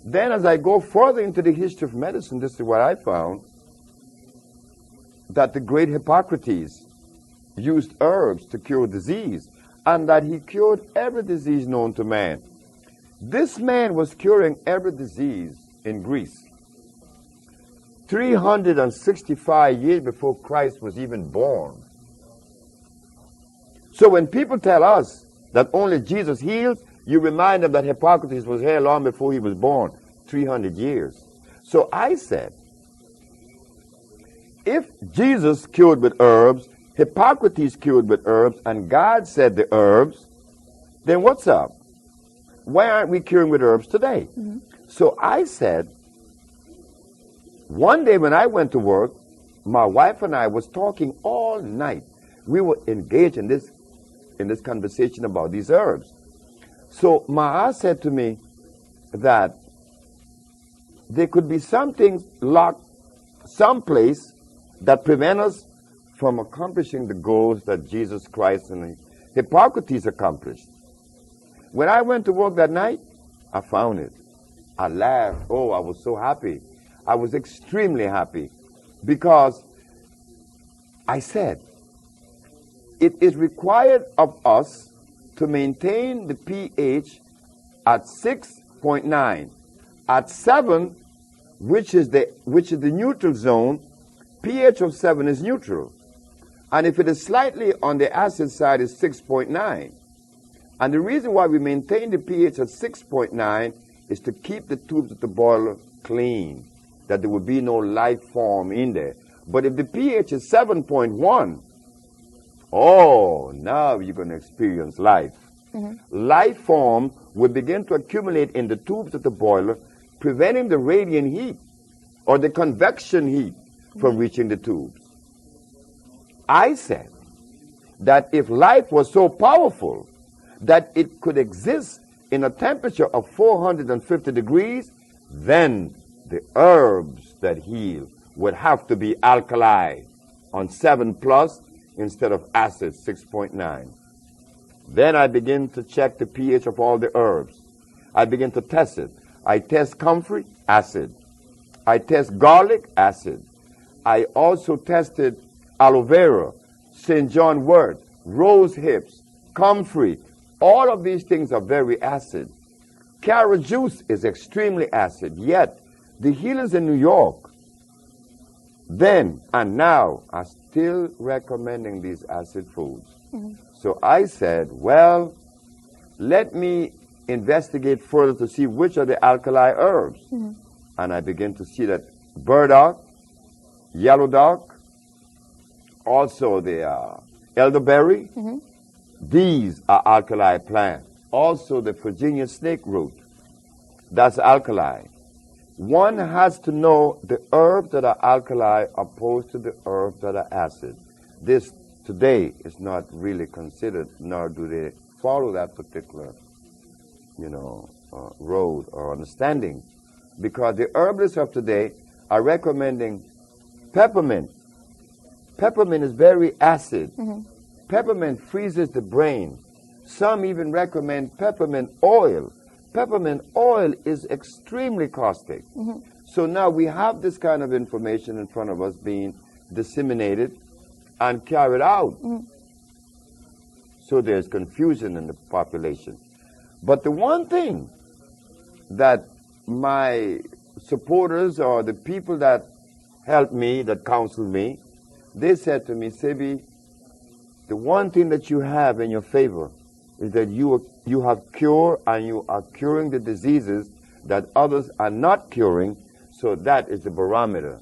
Then as I go further into the history of medicine, this is what I found, that the great Hippocrates used herbs to cure disease, and that he cured every disease known to man. This man was curing every disease in Greece 365 years before Christ was even born. So when people tell us that only Jesus heals, you remind them that Hippocrates was here long before he was born, 300 years. So I said, if Jesus cured with herbs, Hippocrates cured with herbs, and God said the herbs, then what's up? Why aren't we curing with herbs today? Mm-hmm. So I said, one day when I went to work, my wife and I was talking all night. We were engaged in this conversation about these herbs. So Ma said to me that there could be something locked someplace that prevent us from accomplishing the goals that Jesus Christ and Hippocrates accomplished. When I went to work that night, I found it. I laughed. Oh, I was so happy. I was extremely happy because I said, it is required of us to maintain the pH at 6.9. At 7, which is the neutral zone, pH of 7 is neutral. And if it is slightly on the acid side, it's 6.9. And the reason why we maintain the pH at 6.9 is to keep the tubes of the boiler clean, that there will be no life form in there. But if the pH is 7.1, oh, now you're going to experience life. Mm-hmm. Life form will begin to accumulate in the tubes of the boiler, preventing the radiant heat or the convection heat from reaching the tubes. I said that if life was so powerful that it could exist in a temperature of 450 degrees, then the herbs that heal would have to be alkali on 7 plus instead of acid 6.9. Then I begin to check the pH of all the herbs. I begin to test it. I test comfrey, acid. I test garlic, acid. I also tested aloe vera, St. John wort, rose hips, comfrey. All of these things are very acid. Carrot juice is extremely acid, yet the healers in New York then and now are still recommending these acid foods. Mm-hmm. So I said, well, let me investigate further to see which are the alkali herbs. Mm-hmm. And I begin to see that burdock, yellow dock, also the elderberry, mm-hmm. These are alkali plants. Also the Virginia snake root, that's alkali. One has to know the herbs that are alkali opposed to the herbs that are acid. This today is not really considered, nor do they follow that particular, road or understanding, because the herbalists of today are recommending peppermint. Peppermint is very acid. Mm-hmm. Peppermint freezes the brain. Some even recommend peppermint oil. Peppermint oil is extremely caustic. Mm-hmm. So now we have this kind of information in front of us being disseminated and carried out. Mm-hmm. So there's confusion in the population. But the one thing that my supporters or the people that helped me, that counseled me, they said to me, Sebi, the one thing that you have in your favor is that you have cure and you are curing the diseases that others are not curing, so that is the barometer.